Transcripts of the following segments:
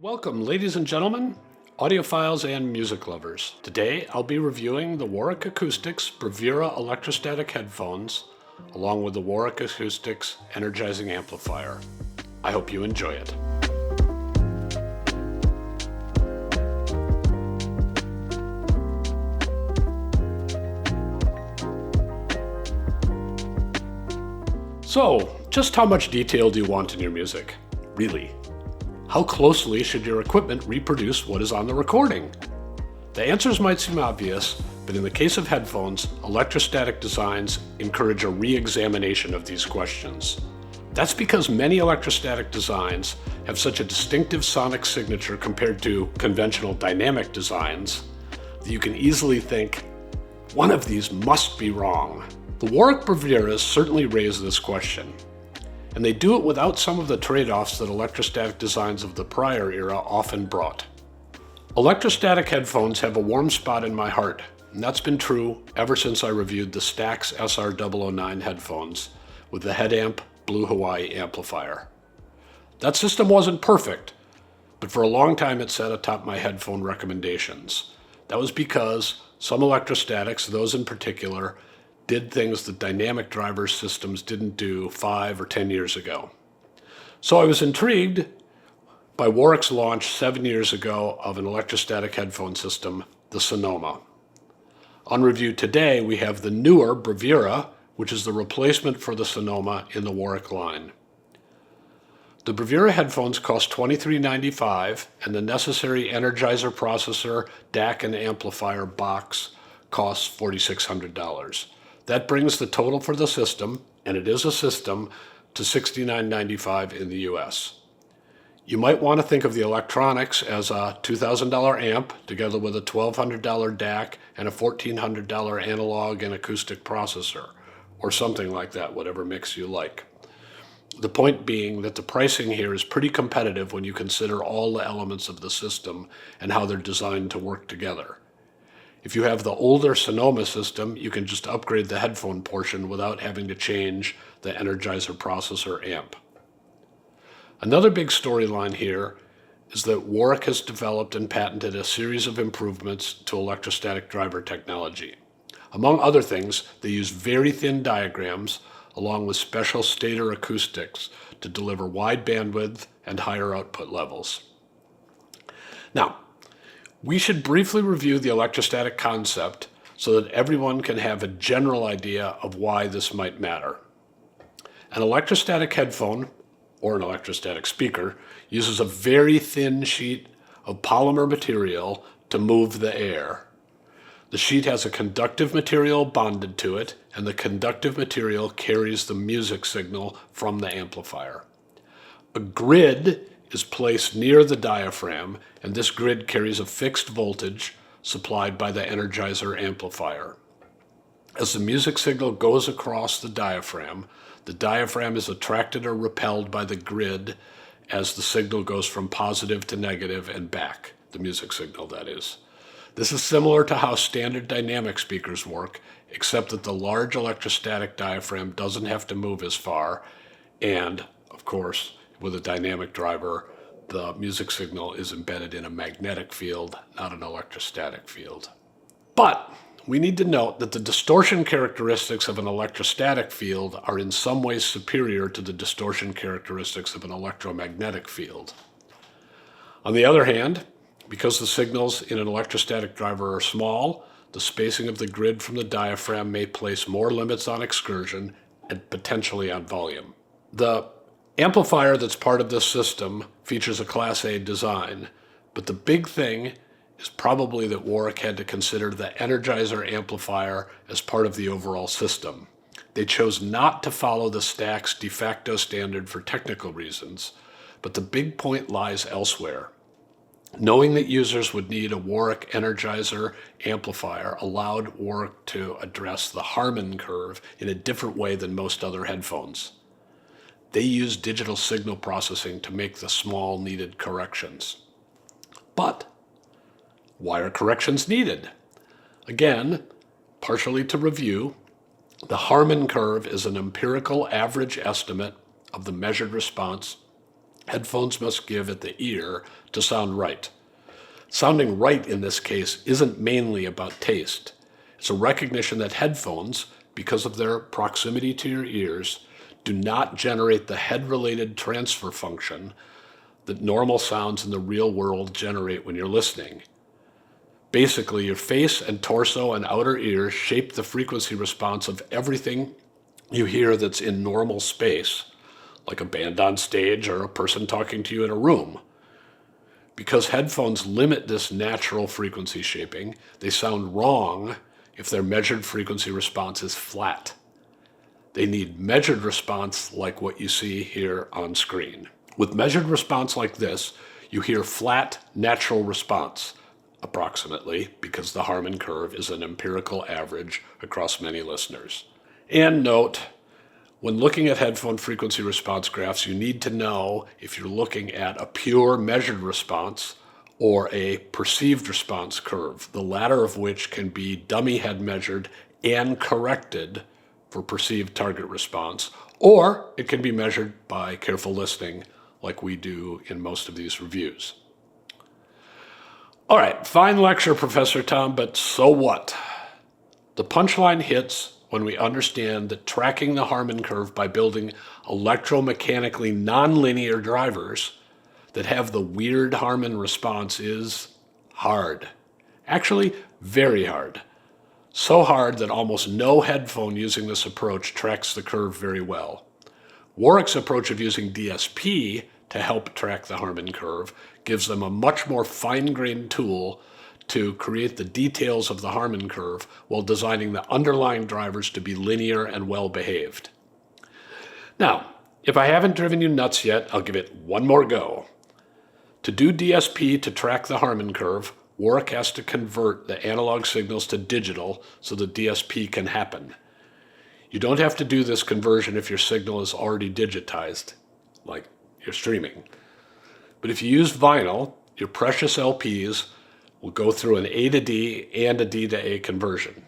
Welcome, ladies and gentlemen, audiophiles and music lovers. Today, I'll be reviewing the Warwick Acoustics Bravura Electrostatic headphones, along with the Warwick Acoustics Energizing Amplifier. I hope you enjoy it. So, just how much detail do you want in your music? Really? How closely should your equipment reproduce what is on the recording? The answers might seem obvious, but in the case of headphones, electrostatic designs encourage a re-examination of these questions. That's because many electrostatic designs have such a distinctive sonic signature compared to conventional dynamic designs that you can easily think, one of these must be wrong. The Warwick Bravuras certainly raise this question. And they do it without some of the trade-offs that electrostatic designs of the prior era often brought. Electrostatic headphones have a warm spot in my heart, and that's been true ever since I reviewed the Stax SR009 headphones with the head-amp Blue Hawaii amplifier. That system wasn't perfect, but for a long time it sat atop my headphone recommendations. That was because some electrostatics, those in particular, did things that dynamic driver systems didn't do 5 or 10 years ago. So I was intrigued by Warwick's launch 7 years ago of an electrostatic headphone system, the Sonoma. On review today, we have the newer Bravura, which is the replacement for the Sonoma in the Warwick line. The Bravura headphones cost $23.95, and the necessary energizer processor, DAC, and amplifier box costs $4,600. That brings the total for the system, and it is a system, to $69.95 in the US. You might want to think of the electronics as a $2,000 amp together with a $1,200 DAC and a $1,400 analog and acoustic processor, or something like that, whatever mix you like. The point being that the pricing here is pretty competitive when you consider all the elements of the system and how they're designed to work together. If you have the older Sonoma system, you can just upgrade the headphone portion without having to change the Energizer processor amp. Another big storyline here is that Warwick has developed and patented a series of improvements to electrostatic driver technology. Among other things, they use very thin diagrams along with special stator acoustics to deliver wide bandwidth and higher output levels. Now, we should briefly review the electrostatic concept so that everyone can have a general idea of why this might matter. An electrostatic headphone, or an electrostatic speaker, uses a very thin sheet of polymer material to move the air. The sheet has a conductive material bonded to it, and the conductive material carries the music signal from the amplifier. A grid is placed near the diaphragm, and this grid carries a fixed voltage supplied by the Energizer amplifier. As the music signal goes across the diaphragm is attracted or repelled by the grid as the signal goes from positive to negative and back, the music signal, that is. This is similar to how standard dynamic speakers work, except that the large electrostatic diaphragm doesn't have to move as far, and, of course, with a dynamic driver, the music signal is embedded in a magnetic field, not an electrostatic field. But we need to note that the distortion characteristics of an electrostatic field are in some ways superior to the distortion characteristics of an electromagnetic field. On the other hand, because the signals in an electrostatic driver are small, the spacing of the grid from the diaphragm may place more limits on excursion and potentially on volume. The amplifier that's part of this system features a Class A design, but the big thing is probably that Warwick had to consider the Energizer amplifier as part of the overall system. They chose not to follow the Stax de facto standard for technical reasons, but the big point lies elsewhere. Knowing that users would need a Warwick Energizer amplifier allowed Warwick to address the Harman curve in a different way than most other headphones. They use digital signal processing to make the small needed corrections. But why are corrections needed? Again, partially to review, the Harman curve is an empirical average estimate of the measured response Headphones must give at the ear to sound right. Sounding right in this case isn't mainly about taste. It's a recognition that headphones, because of their proximity to your ears, do not generate the head-related transfer function that normal sounds in the real world generate when you're listening. Basically, your face and torso and outer ears shape the frequency response of everything you hear that's in normal space, like a band on stage or a person talking to you in a room. Because headphones limit this natural frequency shaping, they sound wrong if their measured frequency response is flat. They need measured response like what you see here on screen. With measured response like this, you hear flat, natural response, approximately, because the Harman curve is an empirical average across many listeners. And note, when looking at headphone frequency response graphs, you need to know if you're looking at a pure measured response or a perceived response curve, the latter of which can be dummy head measured and corrected for perceived target response, or it can be measured by careful listening like we do in most of these reviews. All right, fine lecture, Professor Tom, but so what? The punchline hits when we understand that tracking the Harman curve by building electromechanically nonlinear drivers that have the weird Harman response is hard. Actually, very hard. So hard that almost no headphone using this approach tracks the curve very well. Warwick's approach of using DSP to help track the Harman curve gives them a much more fine-grained tool to create the details of the Harman curve while designing the underlying drivers to be linear and well-behaved. Now, if I haven't driven you nuts yet, I'll give it one more go. To do DSP to track the Harman curve, Warwick has to convert the analog signals to digital so the DSP can happen. You don't have to do this conversion if your signal is already digitized, like you're streaming. But if you use vinyl, your precious LPs will go through an A to D and a D to A conversion.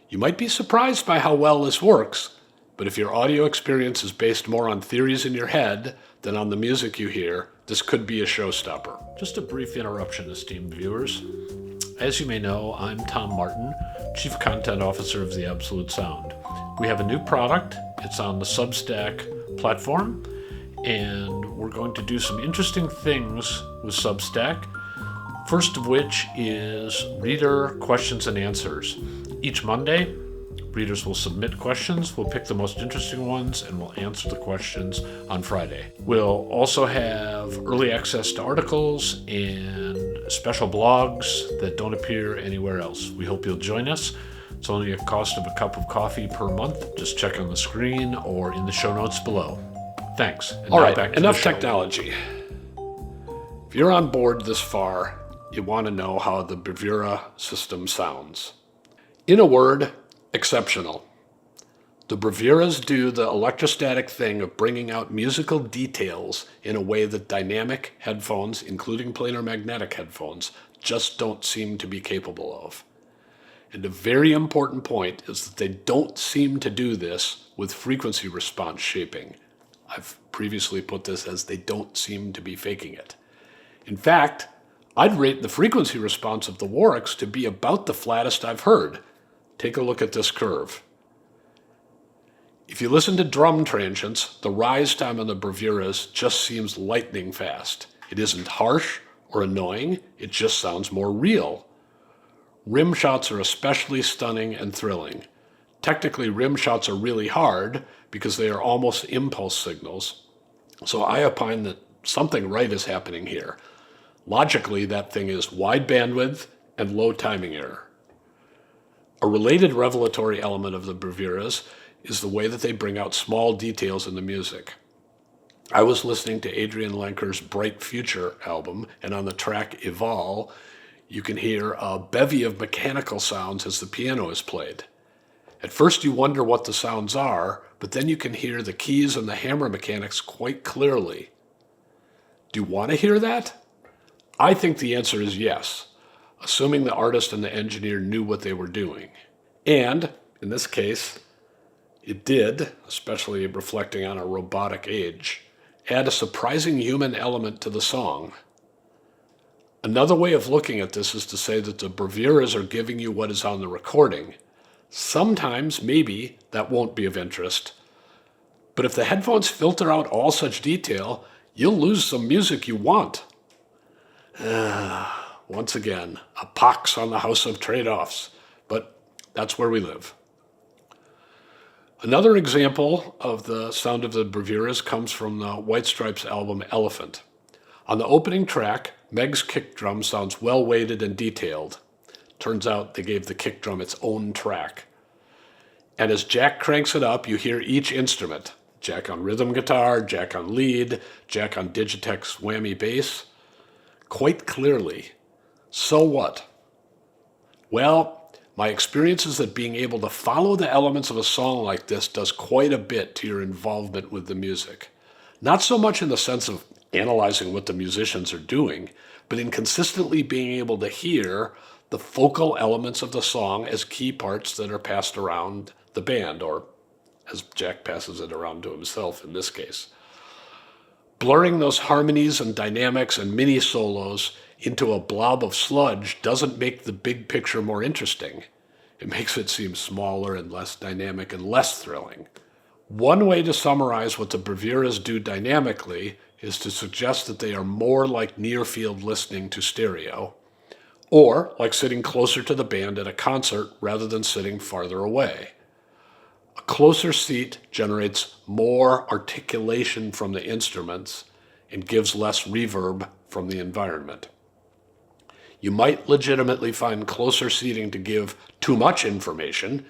You might be surprised by how well this works, but if your audio experience is based more on theories in your head than on the music you hear, this could be a showstopper. Just a brief interruption, esteemed viewers. As you may know, I'm Tom Martin, Chief Content Officer of The Absolute Sound. We have a new product. It's on the Substack platform, and we're going to do some interesting things with Substack. First of which is reader questions and answers. Each Monday, readers will submit questions. We'll pick the most interesting ones and we'll answer the questions on Friday. We'll also have early access to articles and special blogs that don't appear anywhere else. We hope you'll join us. It's only a cost of a cup of coffee per month. Just check on the screen or in the show notes below. Thanks. And all right, enough technology. If you're on board this far, you want to know how the Bravura system sounds. In a word, exceptional. The Bravuras do the electrostatic thing of bringing out musical details in a way that dynamic headphones, including planar magnetic headphones, just don't seem to be capable of. And a very important point is that they don't seem to do this with frequency response shaping. I've previously put this as they don't seem to be faking it. In fact, I'd rate the frequency response of the Warwicks to be about the flattest I've heard. Take a look at this curve. If you listen to drum transients, the rise time on the Bravuras just seems lightning fast. It isn't harsh or annoying, it just sounds more real. Rim shots are especially stunning and thrilling. Technically, rim shots are really hard because they are almost impulse signals. So I opine that something right is happening here. Logically, that thing is wide bandwidth and low timing error. A related revelatory element of the Bravuras is the way that they bring out small details in the music. I was listening to Adrian Lenker's Bright Future album, and on the track Evol, you can hear a bevy of mechanical sounds as the piano is played. At first you wonder what the sounds are, but then you can hear the keys and the hammer mechanics quite clearly. Do you want to hear that? I think the answer is yes, assuming the artist and the engineer knew what they were doing. And, in this case, it did, especially reflecting on a robotic age. add a surprising human element to the song. Another way of looking at this is to say that the Bravuras are giving you what is on the recording. Sometimes, maybe, that won't be of interest. But if the headphones filter out all such detail, you'll lose some music you want. Once again, a pox on the house of trade-offs, but that's where we live. Another example of the sound of the Bravuras comes from the White Stripes album Elephant. On the opening track, Meg's kick drum sounds well-weighted and detailed. Turns out they gave the kick drum its own track. And as Jack cranks it up, you hear each instrument. Jack on rhythm guitar, Jack on lead, Jack on Digitech's whammy bass. Quite clearly. So what? Well, my experience is that being able to follow the elements of a song like this does quite a bit to your involvement with the music. Not so much in the sense of analyzing what the musicians are doing, but in consistently being able to hear the focal elements of the song as key parts that are passed around the band, or as Jack passes it around to himself in this case. Blurring those harmonies and dynamics and mini solos into a blob of sludge doesn't make the big picture more interesting. It makes it seem smaller and less dynamic and less thrilling. One way to summarize what the Bravuras do dynamically is to suggest that they are more like near-field listening to stereo, or like sitting closer to the band at a concert rather than sitting farther away. A closer seat generates more articulation from the instruments and gives less reverb from the environment. You might legitimately find closer seating to give too much information.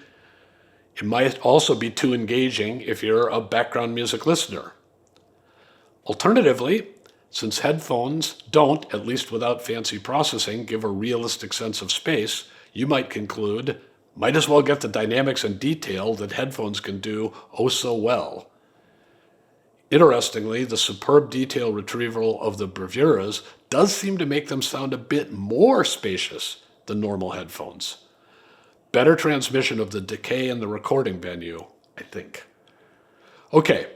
It might also be too engaging if you're a background music listener. Alternatively, since headphones don't, at least without fancy processing, give a realistic sense of space, you might conclude, might as well get the dynamics and detail that headphones can do oh so well. Interestingly, the superb detail retrieval of the Bravuras does seem to make them sound a bit more spacious than normal headphones. Better transmission of the decay in the recording venue, I think. Okay,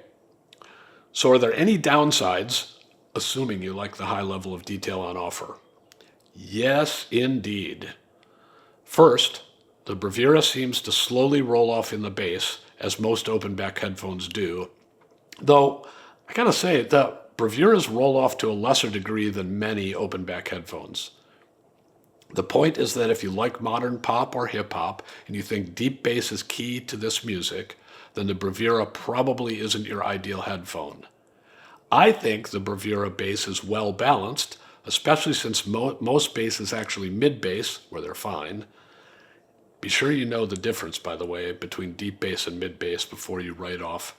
so are there any downsides, assuming you like the high level of detail on offer? Yes, indeed. First, the Bravura seems to slowly roll off in the bass, as most open-back headphones do. Though, I gotta say, the Bravuras roll off to a lesser degree than many open-back headphones. The point is that if you like modern pop or hip-hop, and you think deep bass is key to this music, then the Bravura probably isn't your ideal headphone. I think the Bravura bass is well balanced, especially since most bass is actually mid-bass, where they're fine. Be sure you know the difference, by the way, between deep bass and mid-bass before you write off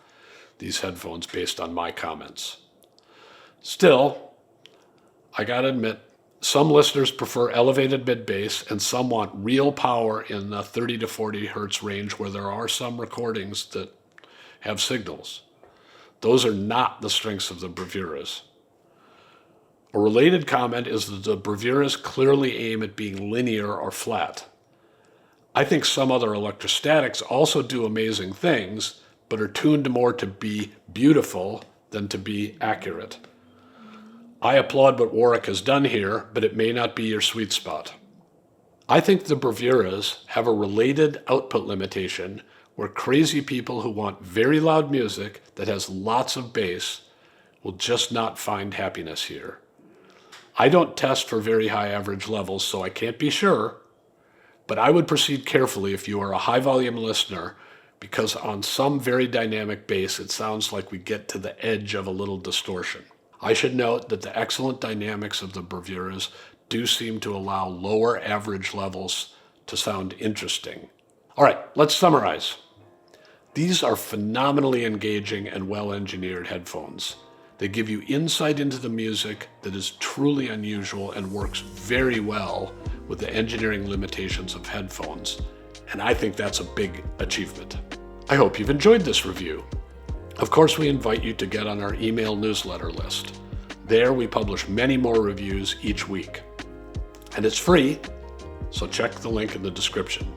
these headphones based on my comments. Still, I gotta admit, some listeners prefer elevated mid-bass and some want real power in the 30 to 40 hertz range where there are some recordings that have signals. Those are not the strengths of the Bravuras. A related comment is that the Bravuras clearly aim at being linear or flat. I think some other electrostatics also do amazing things, but are tuned more to be beautiful than to be accurate. I applaud what Warwick has done here, but it may not be your sweet spot. I think the Bravuras have a related output limitation where crazy people who want very loud music that has lots of bass will just not find happiness here. I don't test for very high average levels, so I can't be sure, but I would proceed carefully if you are a high volume listener, because on some very dynamic bass it sounds like we get to the edge of a little distortion. I should note that the excellent dynamics of the Bravuras do seem to allow lower average levels to sound interesting. All right, let's summarize. These are phenomenally engaging and well-engineered headphones. They give you insight into the music that is truly unusual and works very well with the engineering limitations of headphones, and I think that's a big achievement. I hope you've enjoyed this review. Of course, we invite you to get on our email newsletter list. There we publish many more reviews each week. And it's free, so check the link in the description.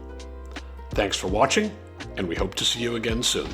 Thanks for watching, and we hope to see you again soon.